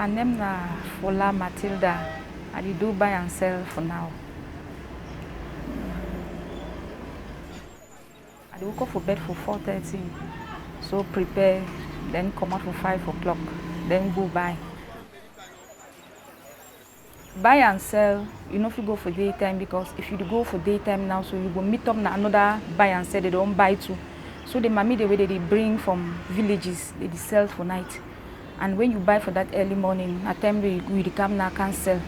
My name is Fola Matilda. I do buy and sell for now. I woke up for bed for 4:30, so prepare, then come out for 5 o'clock, then go buy. Buy and sell, you know if you go for daytime, because if you go for daytime now, so you go meet up na another buy and sell, they don't buy too. So the mommy the way they bring from villages, they sell for night. And when you buy for that early morning, at time we come now can sell.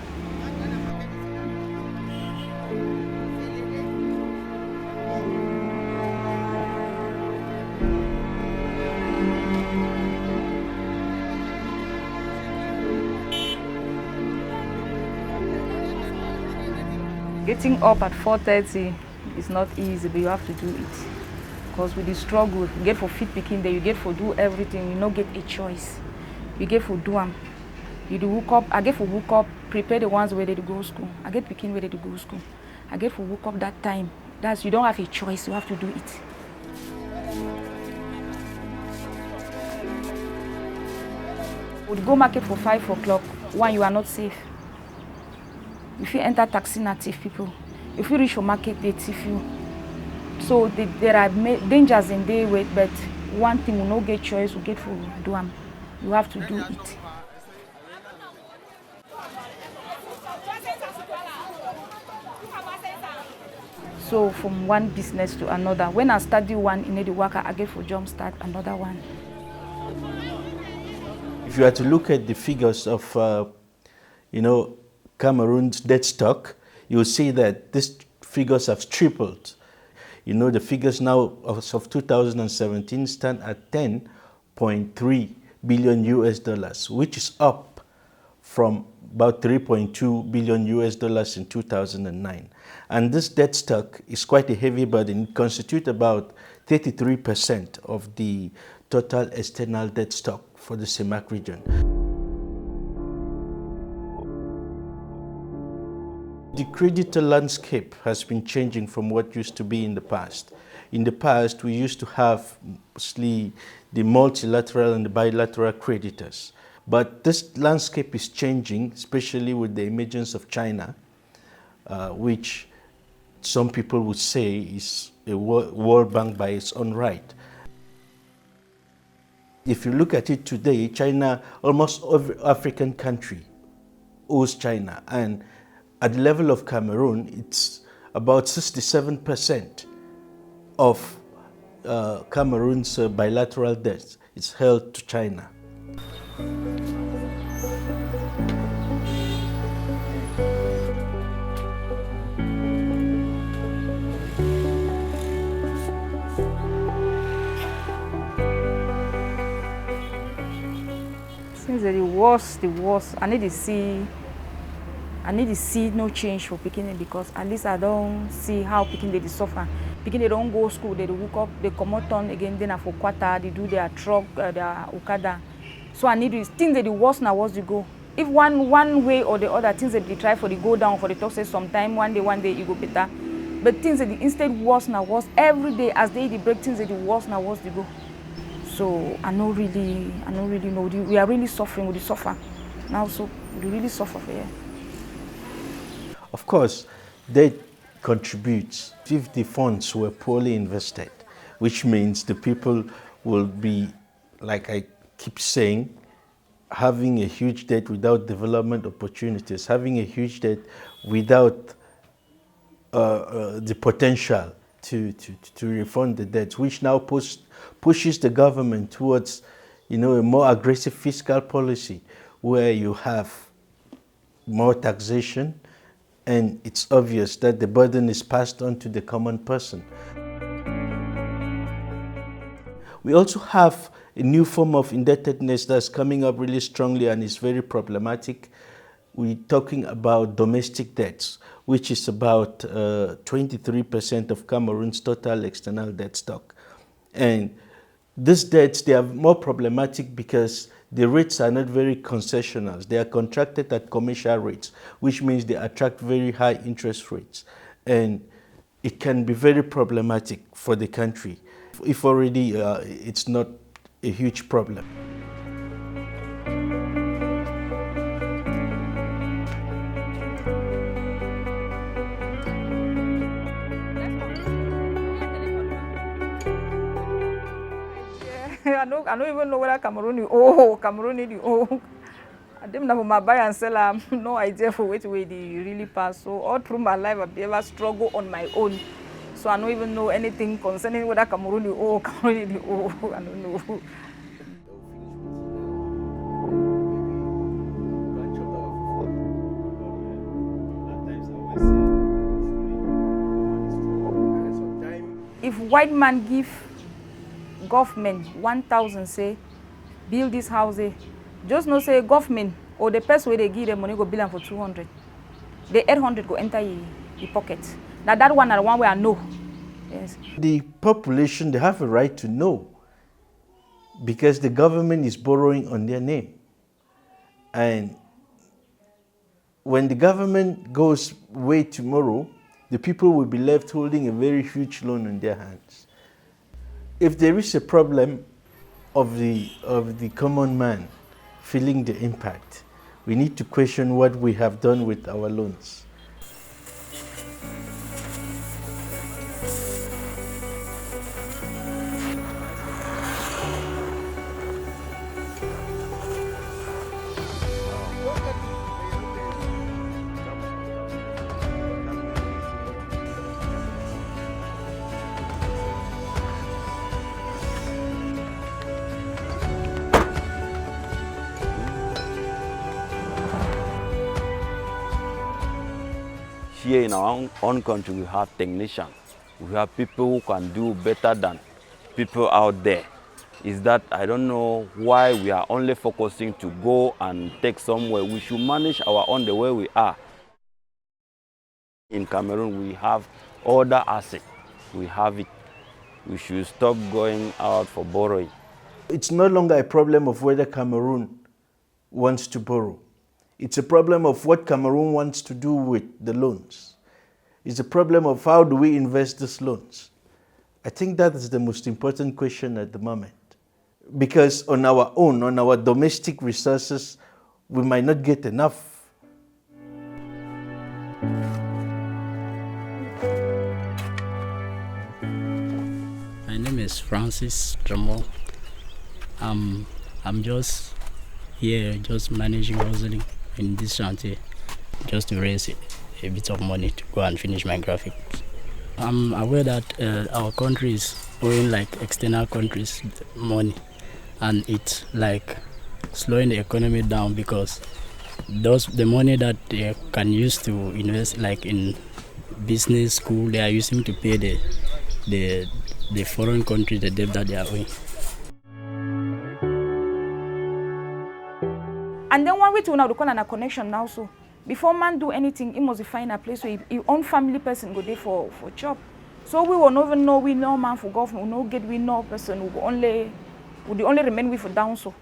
Getting up at 4:30 is not easy, but you have to do it. Because with the struggle, you get for fit picking there, you get for do everything, you don't get a choice. You get for do them. You do woke up, I get for woke up, prepare the ones where they go school. I get picking where they go school. I get for woke up that time. That's, you don't have a choice, you have to do it. Would go market for 5 o'clock, one, you are not safe. If you enter taxi, na thief people. If you reach your market, they thief you. So there are dangers in their way, but one thing, you no get choice, you get for do them. You have to do it. So from one business to another, when I study one in the worker, I get for jump start another one. If you are to look at the figures of, Cameroon's debt stock, you'll see that these figures have tripled. You know, the figures now of 2017 stand at 10.3 billion US dollars, which is up from about 3.2 billion US dollars in 2009. And this debt stock is quite a heavy burden. It constitutes about 33% of the total external debt stock for the CEMAC region. The creditor landscape has been changing from what used to be in the past. In the past, we used to have mostly the multilateral and the bilateral creditors. But this landscape is changing, especially with the emergence of China, which some people would say is a world bank by its own right. If you look at it today, China, almost every African country owes China. And at the level of Cameroon, it's about 67% of Cameroon's bilateral debt is held to China. Since the worst, I need to see no change for Pekin, because at least I don't see how Pekin they suffer. Pekin they don't go school, they wake up, they come out on again, then for quarter, they do their truck, their Okada. So I need to think that the worst now was to go. If one way or the other, things that they try for the go down, for the talk say sometime, one day you go better. But things that instead worse now was every day as they break things that the worst now was to go. So I don't really know. We are really suffering with the suffer now, so we really suffer for here. Of course, debt contributes if the funds were poorly invested, which means the people will be, like I keep saying, having a huge debt without development opportunities, having a huge debt without the potential to refund the debt, which now pushes the government towards, a more aggressive fiscal policy where you have more taxation, and it's obvious that the burden is passed on to the common person. We also have a new form of indebtedness that's coming up really strongly and is very problematic. We're talking about domestic debts, which is about 23% of Cameroon's total external debt stock. And these debts, they are more problematic because the rates are not very concessional. They are contracted at commercial rates, which means they attract very high interest rates. And it can be very problematic for the country, if already it's not a huge problem. I don't even know whether Cameroon is old, Cameroon is old. I didn't know my buy and sell. I have no idea for which way they really pass. So all through my life, I've ever struggled on my own. So I don't even know anything concerning whether Cameroon is old, Cameroon is old. I don't know. If white man give government 1,000, say, build this house, just no say government or the person where they give them money go bill them for 200. The 800 go enter the pocket. Now that one are the one where I know. Yes. The population, they have a right to know because the government is borrowing on their name. And when the government goes away tomorrow, the people will be left holding a very huge loan in their hands. If there is a problem of the common man feeling the impact, we need to question what we have done with our loans. Here in our own country, we have technicians. We have people who can do better than people out there. Is that I don't know why we are only focusing to go and take somewhere. We should manage our own the way we are. In Cameroon, we have all the assets. We have it. We should stop going out for borrowing. It's no longer a problem of whether Cameroon wants to borrow. It's a problem of what Cameroon wants to do with the loans. It's a problem of how do we invest these loans. I think that is the most important question at the moment. Because on our own, on our domestic resources, we might not get enough. My name is Francis Dramo. I'm just here, just managing hustling in this chantier, just to raise a bit of money to go and finish my graphics. I'm aware that our country is owing like external countries money, and it's like slowing the economy down because the money that they can use to invest like in business school, they are using to pay the foreign country the debt that they are owing. And then one way to now call a connection now. So before man do anything, he must find a place where his own family person go there for job. So we will never know we know man for government, we no get we know person who only remain with for down so.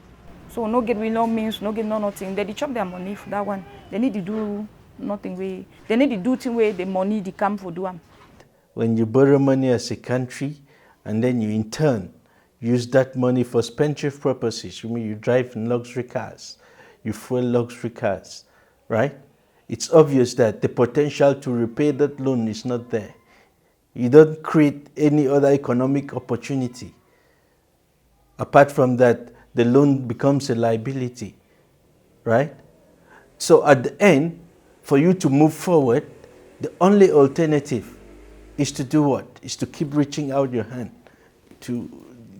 So no get we no means, no get no nothing. They chop their money for that one. They need to do nothing way. They need to do thing where the money they come for do them. When you borrow money as a country and then you in turn use that money for spendthrift purposes, you mean you drive in luxury cars, you fuel luxury cars, right? It's obvious that the potential to repay that loan is not there. You don't create any other economic opportunity. Apart from that, the loan becomes a liability, right? So at the end, for you to move forward, the only alternative is to do what? Is to keep reaching out your hand to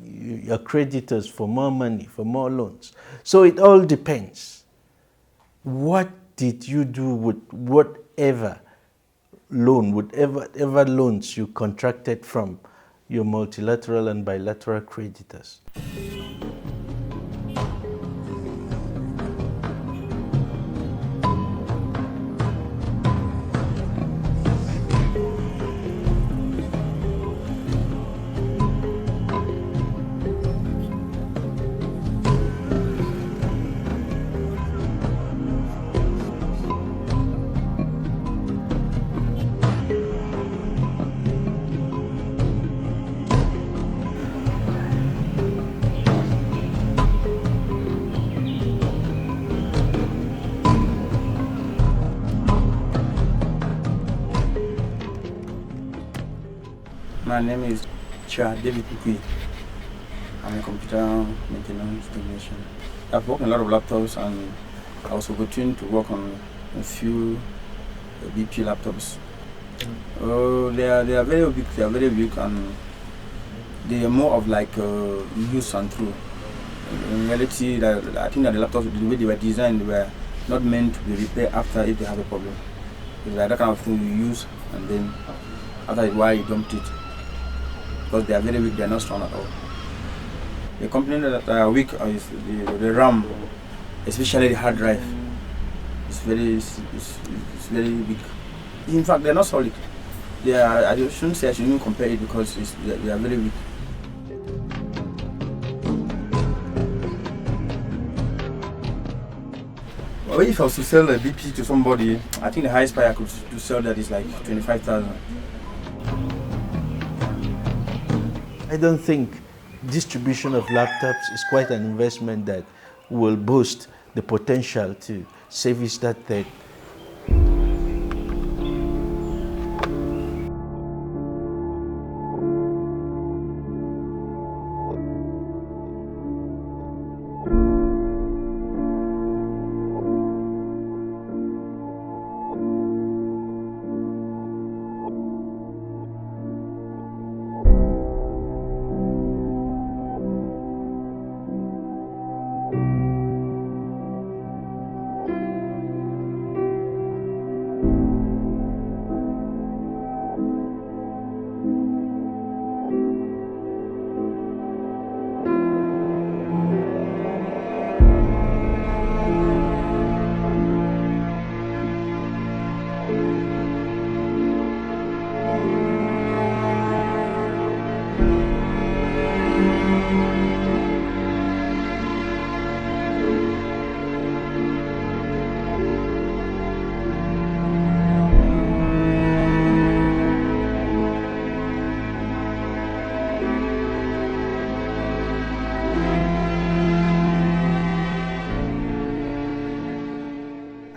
your creditors for more money, for more loans. So it all depends. What did you do with whatever loan, whatever loans you contracted from your multilateral and bilateral creditors? My name is Cha David Ukui. I'm a computer maintenance technician. I've worked on a lot of laptops, and I was opportunity to work on a few BP laptops. They are very big. They are very big, and they are more of like use and through. In reality, I think that the laptops, the way they were designed, they were not meant to be repaired after if they have a problem. It's like that kind of thing you use, and then after a while you dump it, because they are very weak. They are not strong at all. The components that are weak is the RAM, especially the hard drive. It's very weak. In fact, they are not solid. They are. I shouldn't say I shouldn't compare it, because they are very weak. Well, if I was to sell a BP to somebody, I think the highest price I could sell that is like 25,000. I don't think distribution of laptops is quite an investment that will boost the potential to service that thing.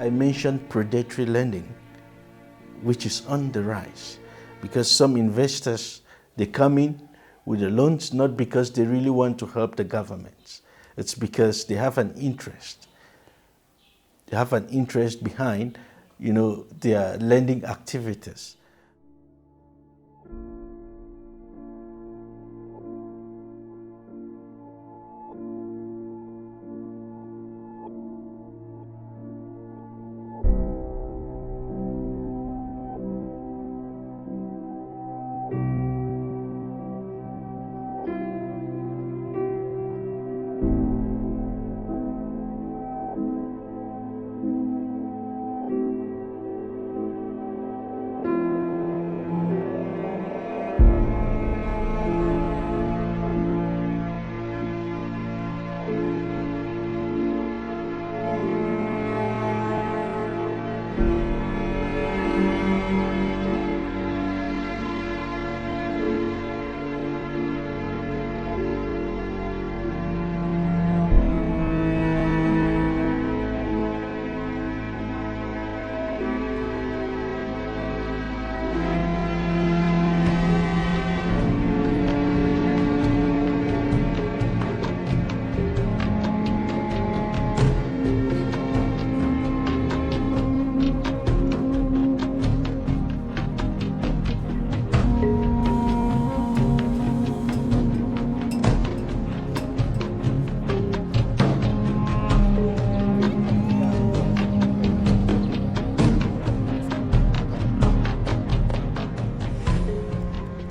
I mentioned predatory lending, which is on the rise, because some investors, they come in with the loans not because they really want to help the governments. It's because they have an interest. They have an interest behind, their lending activities.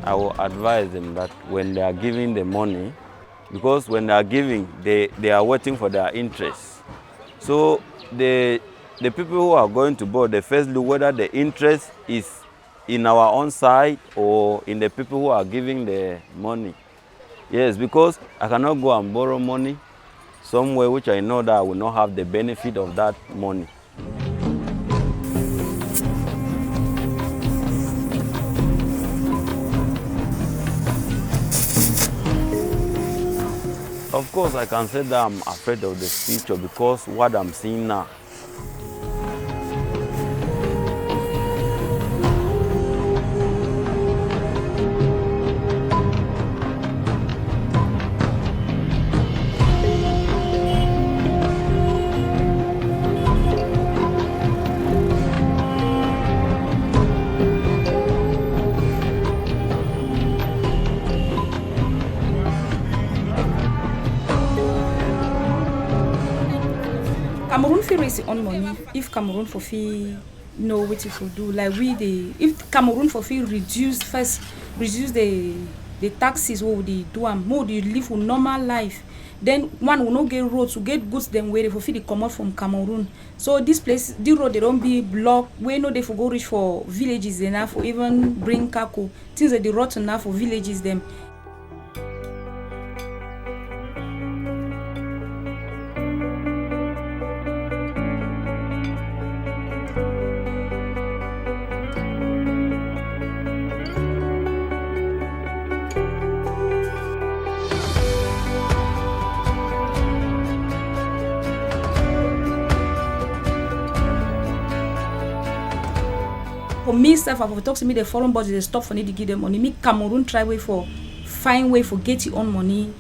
I will advise them that when they are giving the money, because when they are giving, they are waiting for their interest. So the people who are going to board, they first look whether the interest is in our own side or in the people who are giving the money. Yes, because I cannot go and borrow money somewhere which I know that I will not have the benefit of that money. Of course, I can say that I'm afraid of the future because what I'm seeing now. Cameroon fit raise its own money if Cameroon for fit know what it will do. Like if Cameroon for fit reduce the taxes what they do and more they live a normal life. Then one will not get roads to get goods them where they for fit they come out from Cameroon. So this place, the road they don't be blocked. We know they for go reach for villages enough for even bring kako. Things that they rotten enough for villages them. For me, self, I talk to me the foreign bodies they stop for need to give them money. Me Cameroon try way for find way for get your own money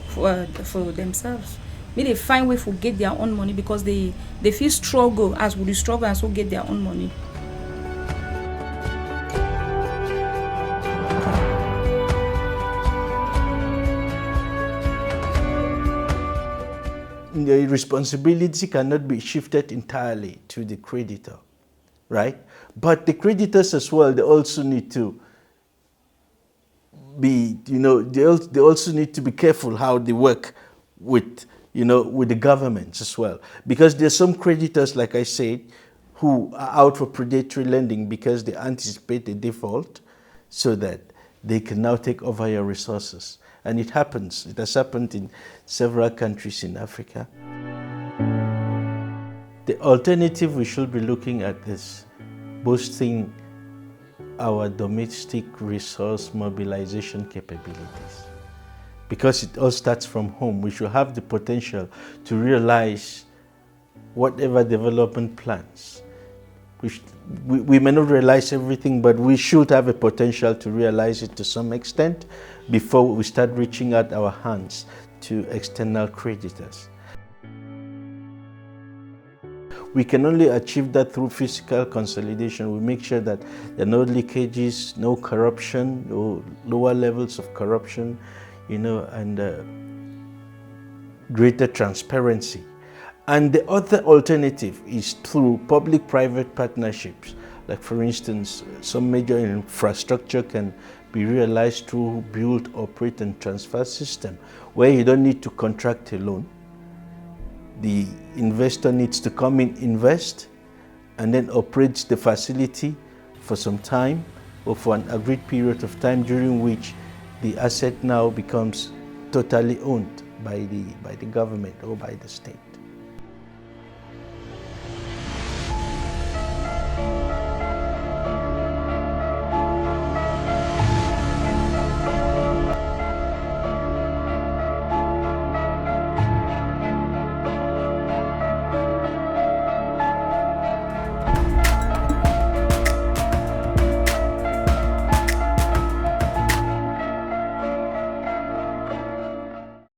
for themselves. Me they find way for get their own money because they feel struggle as would struggle and so get their own money. The responsibility cannot be shifted entirely to the creditor, right? But the creditors as well, they also need to be, they also need to be careful how they work with, with the governments as well. Because there's some creditors, like I said, who are out for predatory lending because they anticipate a default so that they can now take over your resources. And it happens. It has happened in several countries in Africa. The alternative we should be looking at is boosting our domestic resource mobilization capabilities. Because it all starts from home, we should have the potential to realize whatever development plans. We may not realize everything, but we should have a potential to realize it to some extent before we start reaching out our hands to external creditors. We can only achieve that through fiscal consolidation. We make sure that there are no leakages, no corruption, no lower levels of corruption, and greater transparency. And the other alternative is through public-private partnerships. Like for instance, some major infrastructure can be realized through build, operate, and transfer system, where you don't need to contract a loan. The investor needs to come in, invest, and then operate the facility for some time or for an agreed period of time during which the asset now becomes totally owned by the government or by the state.